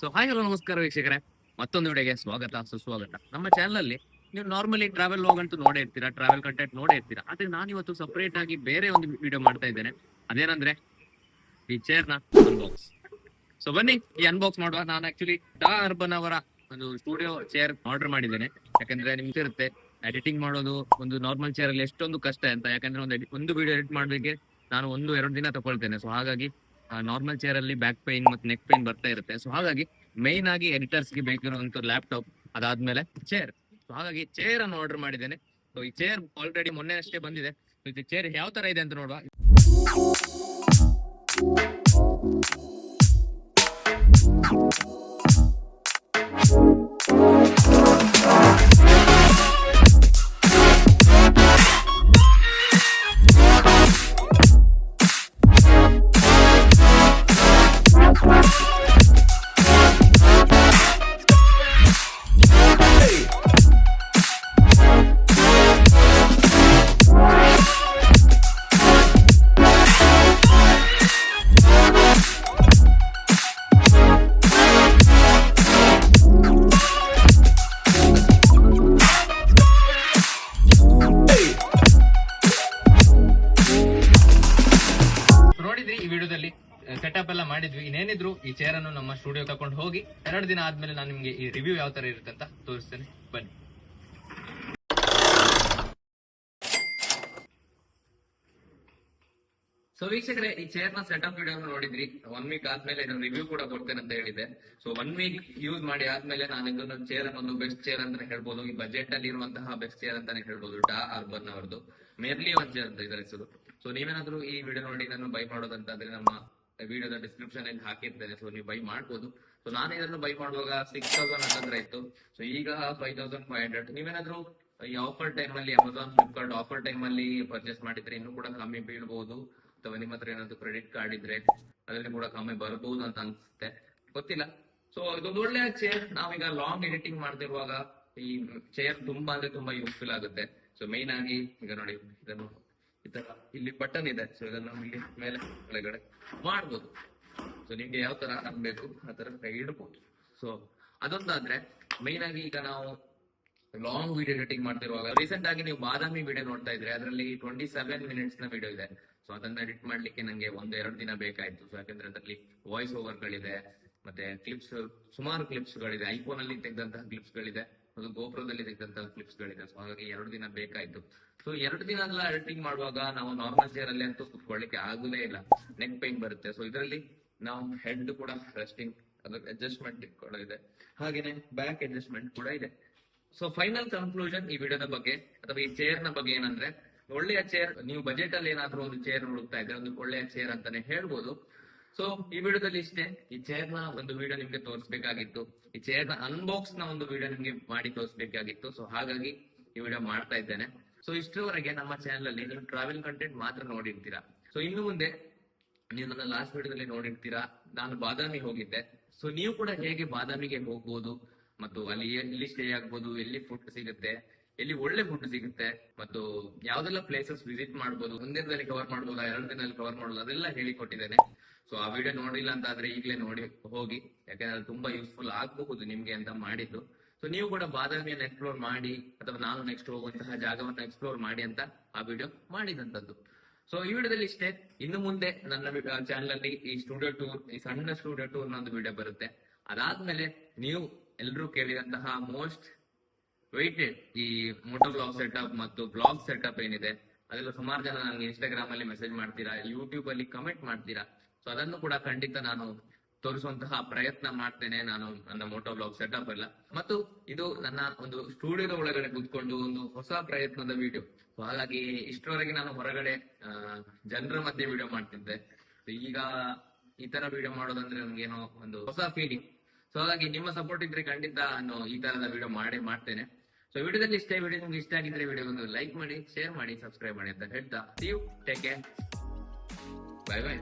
So hi hello ನಮಸ್ಕಾರ ವೀಕ್ಷಕರೇ, ಮತ್ತೊಂದು ವಿಡಿಯೋಗೆ ಸ್ವಾಗತ ಸುಸ್ವಾಗತ. ನಮ್ಮ ಚಾನಲ್ ಅಲ್ಲಿ ನೀವು ನಾರ್ಮಲಿ ಟ್ರಾವೆಲ್ ಲಾಗ್ ಅಂತೂ ನೋಡೇ ಇರ್ತೀರಾ, ಟ್ರಾವೆಲ್ ಕಂಟೆಂಟ್ ನೋಡೇ ಇರ್ತೀರಾ. ಆದ್ರೆ ನಾನು ಇವತ್ತು ಸಪರೇಟ್ ಆಗಿ ಬೇರೆ ಒಂದು ವಿಡಿಯೋ ಮಾಡ್ತಾ ಇದ್ದೇನೆ. ಅದೇನಂದ್ರೆ ಈ ಚೇರ್ ನ ಅನ್ಬಾಕ್ಸ್. ಸೊ ಬನ್ನಿ ಈ ಅನ್ಬಾಕ್ಸ್ ಮಾಡುವ. ನಾನು ಆಕ್ಚುಲಿ ಡಾ ಅರ್ಬನ್ ಅವರ ಒಂದು ಸ್ಟುಡಿಯೋ ಚೇರ್ ಆರ್ಡರ್ ಮಾಡಿದ್ದೇನೆ. ಯಾಕಂದ್ರೆ ನಿಮ್ಗೆ ಇರುತ್ತೆ ಎಡಿಟಿಂಗ್ ಮಾಡೋದು ಒಂದು ನಾರ್ಮಲ್ ಚೇರ್ ಅಲ್ಲಿ ಎಷ್ಟೊಂದು ಕಷ್ಟ ಅಂತ. ಯಾಕಂದ್ರೆ ಒಂದು ವಿಡಿಯೋ ಎಡಿಟ್ ಮಾಡ್ಲಿಕ್ಕೆ ನಾನು 1-2 ದಿನ ತಗೊಳ್ತೇನೆ. ಸೊ ಹಾಗಾಗಿ ನಾರ್ಮಲ್ ಚೇರ್ ಅಲ್ಲಿ ಬ್ಯಾಕ್ ಪೈನ್ ಮತ್ತೆ ನೆಕ್ ಪೈನ್ ಬರ್ತಾ ಇರುತ್ತೆ. ಸೊ ಹಾಗಾಗಿ ಮೈನ್ ಆಗಿ ಎಡಿಟರ್ಸ್ ಗೆ ಬೇಕಿರುವಂತ ಲ್ಯಾಪ್ಟಾಪ್, ಅದಾದ್ಮೇಲೆ ಚೇರ್. ಸೊ ಹಾಗಾಗಿ ಚೇರ್ ಅನ್ನು ಆರ್ಡರ್ ಮಾಡಿದ್ದೇನೆ. ಸೊ ಈ ಚೇರ್ ಆಲ್ರೆಡಿ ಮೊನ್ನೆ ಅಷ್ಟೇ ಬಂದಿದೆ. ಈ ಚೇರ್ ಯಾವ ತರ ಇದೆ ಅಂತ ನೋಡುವ. ನೋಡಿದ್ರಿ ಈ ವಿಡಿಯೋದಲ್ಲಿ ಸೆಟಪ್ ಎಲ್ಲ ಮಾಡಿದ್ವಿ. ಇನ್ನೇನಿದ್ರು ಈ ಚೇರ್ ಅನ್ನು ನಮ್ಮ ಸ್ಟುಡಿಯೋ ತಗೊಂಡು ಹೋಗಿ 2 ದಿನ ಆದ್ಮೇಲೆ ನಾನು ನಿಮ್ಗೆ ಈ ರಿವ್ಯೂ ಯಾವ ತರ ಇರುತ್ತೆ ಅಂತ ತೋರಿಸ್ತೇನೆ. ಬನ್ನಿ. ಸೊ ವೀಕ್ಷಕರೇ, ಈ ಚೇರ್ ನ ಸೆಟಪ್ ವಿಡಿಯೋ ನೋಡಿದ್ರಿ. 1 ವೀಕ್ ಆದ್ಮೇಲೆ ಇದನ್ನ ರಿವ್ಯೂ ಕೂಡ ಕೊಡ್ತೇನೆ ಅಂತ ಹೇಳಿದೆ. ಸೊ 1 ವೀಕ್ ಯೂಸ್ ಮಾಡಿ ಆದ್ಮೇಲೆ ನಾನು ಇದನ್ನು ಚೇರ್ ಒಂದು ಬೆಸ್ಟ್ ಚೇರ್ ಅಂತಾನೆ ಹೇಳ್ಬೋದು. ಈ ಬಜೆಟ್ ಅಲ್ಲಿ ಇರುವಂತಹ ಬೆಸ್ಟ್ ಚೇರ್ ಅಂತಾನೆ ಹೇಳ್ಬೋದು. ಡಾ ಅರ್ಬನ್ ಅವರದು ಮೇರ್ಲಿ ಒನ್ ಚೇರ್ ಅಂತ ಇದರ ಹೆಸರು. ಸೊ ನೀವೇನಾದ್ರೂ ಈ ವಿಡಿಯೋ ನೋಡಿ ನಾನು ಬೈ ಮಾಡೋದಂತಾದ್ರೆ ನಮ್ಮ ವಿಡಿಯೋದ ಡಿಸ್ಕ್ರಿಪ್ಷನ್ ಅಲ್ಲಿ ಹಾಕಿರ್ತೇನೆ. ಸೊ ನೀವು ಬೈ ಮಾಡ್ಬೋದು. ಸೊ ನಾನು ಇದನ್ನು ಬೈ ಮಾಡುವಾಗ 6,000 ಇತ್ತು. ಸೊ ಈಗ 5,500. ನೀವೇನಾದ್ರೂ ಈ ಆಫರ್ ಟೈಮ್ ಅಲ್ಲಿ ಅಮೆಝಾನ್, ಫ್ಲಿಪ್ಕಾರ್ಟ್ ಆಫರ್ ಟೈಮ್ ಅಲ್ಲಿ ಪರ್ಚೇಸ್ ಮಾಡಿದ್ರೆ ಇನ್ನೂ ಕೂಡ ಕಮ್ಮಿ ಬೀಳ್ಬಹುದು. ಅಥವಾ ನಿಮ್ಮ ಹತ್ರ ಏನಾದ್ರು ಕ್ರೆಡಿಟ್ ಕಾರ್ಡ್ ಇದ್ರೆ ಅದರಲ್ಲಿ ಕೂಡ ಕಮ್ಮಿ ಬರಬಹುದು ಅಂತ ಅನ್ಸುತ್ತೆ, ಗೊತ್ತಿಲ್ಲ. ಸೊ ಇದೊಂದು ಒಳ್ಳೆಯ ಚೇರ್. ನಾವೀಗ ಲಾಂಗ್ ಎಡಿಟಿಂಗ್ ಮಾಡ್ತಿರುವಾಗ ಈ ಚೇರ್ ತುಂಬಾ ಅಂದ್ರೆ ತುಂಬಾ ಯೂಸ್ಫುಲ್ ಆಗುತ್ತೆ. ಸೊ ಮೈನ್ ಆಗಿ ಈಗ ನೋಡಿ, ಇದನ್ನು ಈ ತರ ಇಲ್ಲಿ ಬಟನ್ ಇದೆ. ಸೊ ಇದನ್ನು ಇಲ್ಲಿ ಮೇಲೆ ಕೆಳಗಡೆ ಮಾಡ್ಬೋದು. ಸೊ ನಿಮ್ಗೆ ಯಾವ ತರ ಆಗ್ಬೇಕು ಆ ತರ ಕೈ ಇಡಬಹುದು. ಸೊ ಅದೊಂದಾದ್ರೆ ಮೈನ್ ಆಗಿ ಈಗ ನಾವು ಲಾಂಗ್ ವಿಡಿಯೋ ಎಡಿಟಿಂಗ್ ಮಾಡ್ತಿರುವಾಗ, ರೀಸೆಂಟ್ ಆಗಿ ನೀವು ಬಾದಾಮಿ ವಿಡಿಯೋ ನೋಡ್ತಾ ಇದ್ರೆ ಅದರಲ್ಲಿ 27 ಮಿನಿಟ್ಸ್ ನ ವಿಡಿಯೋ ಇದೆ. ಸೊ ಅದನ್ನ ಎಡಿಟ್ ಮಾಡ್ಲಿಕ್ಕೆ ನಂಗೆ 1-2 ದಿನ ಬೇಕಾಯ್ತು. ಸೊ ಯಾಕಂದ್ರೆ ಅದರಲ್ಲಿ ವಾಯ್ಸ್ ಓವರ್ ಗಳಿದೆ, ಮತ್ತೆ ಕ್ಲಿಪ್ಸ್, ಸುಮಾರು ಕ್ಲಿಪ್ಸ್ ಗಳಿದೆ. ಐಫೋನ್ ಅಲ್ಲಿ ತೆಗೆದಂತಹ ಕ್ಲಿಪ್ಸ್ ಗಳಿದೆ, ಅದು ಗೋಪ್ರೋದಲ್ಲಿ ತೆಗೆದಂತಹ ಕ್ಲಿಪ್ಸ್ ಗಳಿದೆ. ಸೊ ಹಾಗಾಗಿ 2 ದಿನ ಬೇಕಾಯ್ತು. ಸೊ 2 ದಿನ ಎಲ್ಲ ಎಡಿಟಿಂಗ್ ಮಾಡುವಾಗ ನಾವು ನಾರ್ಮಲ್ ಚೇರ್ ಅಲ್ಲಿ ಅಂತೂ ಕುತ್ಕೊಳ್ಳಿಕ್ಕೆ ಆಗುದೇ ಇಲ್ಲ, ನೆಕ್ ಪೈನ್ ಬರುತ್ತೆ. ಸೊ ಇದರಲ್ಲಿ ನಾವು ಹೆಡ್ ಕೂಡ ರೆಸ್ಟಿಂಗ್, ಅದಕ್ಕೆ ಅಡ್ಜಸ್ಟ್ಮೆಂಟ್ ಕೂಡ ಇದೆ, ಹಾಗೇನೆ ಬ್ಯಾಕ್ ಅಡ್ಜಸ್ಟ್ಮೆಂಟ್ ಕೂಡ ಇದೆ. ಸೊ ಫೈನಲ್ ಕನ್ಕ್ಲೂಷನ್ ಈ ವಿಡಿಯೋದ ಬಗ್ಗೆ ಅಥವಾ ಈ ಚೇರ್ ನ ಬಗ್ಗೆ ಏನಂದ್ರೆ, ಒಳ್ಳೆಯ ಚೇರ್. ನೀವು ಬಜೆಟ್ ಅಲ್ಲಿ ಏನಾದ್ರೂ ಒಂದು ಚೇರ್ ಹುಡುಕ್ತಾ ಇದ್ರೆ ಒಂದು ಒಳ್ಳೆಯ ಚೇರ್ ಅಂತಾನೆ ಹೇಳ್ಬೋದು. ಸೊ ಈ ವಿಡಿಯೋದಲ್ಲಿ ಇಷ್ಟೇ. ಈ ಚೇರ್ ನ ಒಂದು ವಿಡಿಯೋ ನಿಮ್ಗೆ ತೋರಿಸಬೇಕಾಗಿತ್ತು. ಈ ಚೇರ್ ನ ಅನ್ಬಾಕ್ಸ್ ನ ಒಂದು ವಿಡಿಯೋ ನಿಮ್ಗೆ ಮಾಡಿ ತೋರಿಸಬೇಕಾಗಿತ್ತು. ಸೊ ಹಾಗಾಗಿ ಈ ವಿಡಿಯೋ ಮಾಡ್ತಾ ಇದ್ದೇನೆ. ಸೊ ಇಷ್ಟರವರೆಗೆ ನಮ್ಮ ಚಾನಲ್ ಅಲ್ಲಿ ನೀವು ಟ್ರಾವೆಲ್ ಕಂಟೆಂಟ್ ಮಾತ್ರ ನೋಡಿರ್ತೀರಾ. ಸೊ ಇನ್ನು ಮುಂದೆ ನೀವು ನನ್ನ ಲಾಸ್ಟ್ ವಿಡಿಯೋದಲ್ಲಿ ನೋಡಿರ್ತೀರಾ, ನಾನು ಬಾದಾಮಿ ಹೋಗಿದ್ದೆ. ಸೊ ನೀವು ಕೂಡ ಹೇಗೆ ಬಾದಾಮಿಗೆ ಹೋಗ್ಬೋದು ಮತ್ತು ಅಲ್ಲಿ ಎಲ್ಲಿ ಸ್ಟೇ ಆಗ್ಬೋದು, ಎಲ್ಲಿ ಫುಡ್ ಸಿಗುತ್ತೆ, ಎಲ್ಲಿ ಒಳ್ಳೆ ಫುಡ್ ಸಿಗುತ್ತೆ, ಮತ್ತು ಯಾವ್ದೆಲ್ಲ ಪ್ಲೇಸಸ್ ವಿಸಿಟ್ ಮಾಡ್ಬೋದು, 1 ದಿನದಲ್ಲಿ ಕವರ್ ಮಾಡ್ಬೋದಾ, 2 ದಿನದಲ್ಲಿ ಕವರ್ ಮಾಡ್ಬೋದು, ಅದೆಲ್ಲ ಹೇಳಿಕೊಟ್ಟಿದ್ದೇನೆ. ಸೊ ಆ ವಿಡಿಯೋ ನೋಡಿಲ್ಲ ಅಂತ ಆದ್ರೆ ಈಗಲೇ ನೋಡಿ ಹೋಗಿ, ಯಾಕಂದ್ರೆ ಅದು ತುಂಬಾ ಯೂಸ್ಫುಲ್ ಆಗಬಹುದು ನಿಮ್ಗೆ ಅಂತ ಮಾಡಿದ್ದು. ಸೊ ನೀವು ಕೂಡ ಬಾದಾಮಿಯನ್ನು ಎಕ್ಸ್ಪ್ಲೋರ್ ಮಾಡಿ ಅಥವಾ ನಾನು ನೆಕ್ಸ್ಟ್ ಹೋಗುವಂತಹ ಜಾಗವನ್ನ ಎಕ್ಸ್ಪ್ಲೋರ್ ಮಾಡಿ ಅಂತ ಆ ವಿಡಿಯೋ ಮಾಡಿದಂತದ್ದು. ಸೊ ಈ ವಿಡಿಯೋದಲ್ಲಿ ಇಷ್ಟೇ. ಇನ್ನು ಮುಂದೆ ನನ್ನ ಚಾನಲ್ ಅಲ್ಲಿ ಈ ಸ್ಟುಡಿಯೋ ಟೂರ್, ಈ ಸಣ್ಣ ಸ್ಟುಡಿಯೋ ಟೂರ್ ನ ಒಂದು ವಿಡಿಯೋ ಬರುತ್ತೆ. ಅದಾದ್ಮೇಲೆ ನೀವು ಎಲ್ಲರೂ ಕೇಳಿದಂತಹ ಮೋಸ್ಟ್ ವೆಯ್ಟೆಡ್ ಈ ಮೋಟೋ ಬ್ಲಾಗ್ ಸೆಟಪ್ ಮತ್ತು ಬ್ಲಾಗ್ ಸೆಟಪ್ ಏನಿದೆ, ಅದೆಲ್ಲ ಸುಮಾರು ಜನ ನನಗೆ ಇನ್ಸ್ಟಾಗ್ರಾಮ್ ಅಲ್ಲಿ ಮೆಸೇಜ್ ಮಾಡ್ತೀರಾ, ಯೂಟ್ಯೂಬ್ ಅಲ್ಲಿ ಕಮೆಂಟ್ ಮಾಡ್ತೀರಾ. ಸೊ ಅದನ್ನು ಕೂಡ ಖಂಡಿತ ನಾನು ತೋರಿಸುವಂತಹ ಪ್ರಯತ್ನ ಮಾಡ್ತೇನೆ, ನಾನು ನನ್ನ ಮೋಟೋ ಬ್ಲಾಗ್ ಸೆಟಪ್ ಎಲ್ಲ. ಮತ್ತು ಇದು ನನ್ನ ಒಂದು ಸ್ಟುಡಿಯೋದ ಒಳಗಡೆ ಕೂತ್ಕೊಂಡು ಒಂದು ಹೊಸ ಪ್ರಯತ್ನದ ವಿಡಿಯೋ. ಸೊ ಹಾಗಾಗಿ ಇಷ್ಟರವರೆಗೆ ನಾನು ಹೊರಗಡೆ ಜನರ ಮಧ್ಯೆ ವಿಡಿಯೋ ಮಾಡ್ತಿದ್ದೆ. ಈಗ ಈ ತರ ವಿಡಿಯೋ ಮಾಡೋದಂದ್ರೆ ನಮ್ಗೇನೋ ಒಂದು ಹೊಸ ಫೀಲಿಂಗ್. ಸೊ ಹಾಗಾಗಿ ನಿಮ್ಮ ಸಪೋರ್ಟ್ ಇದ್ರೆ ಖಂಡಿತ ನಾನು ಈ ತರದ ವಿಡಿಯೋ ಮಾಡ್ತೇನೆ. ಸೊ ವಿಡಿಯೋದಲ್ಲಿ ಇಷ್ಟ. ವಿಡಿಯೋ ನಿಮ್ಗೆ ಇಷ್ಟ ಆಗಿದ್ರೆ ವಿಡಿಯೋ ಒಂದು ಲೈಕ್ ಮಾಡಿ, ಶೇರ್ ಮಾಡಿ, ಸಬ್ಸ್ಕ್ರೈಬ್ ಮಾಡಿ ಅಂತ ಹೇಳ್ತಾ, see you, take care, bye bye.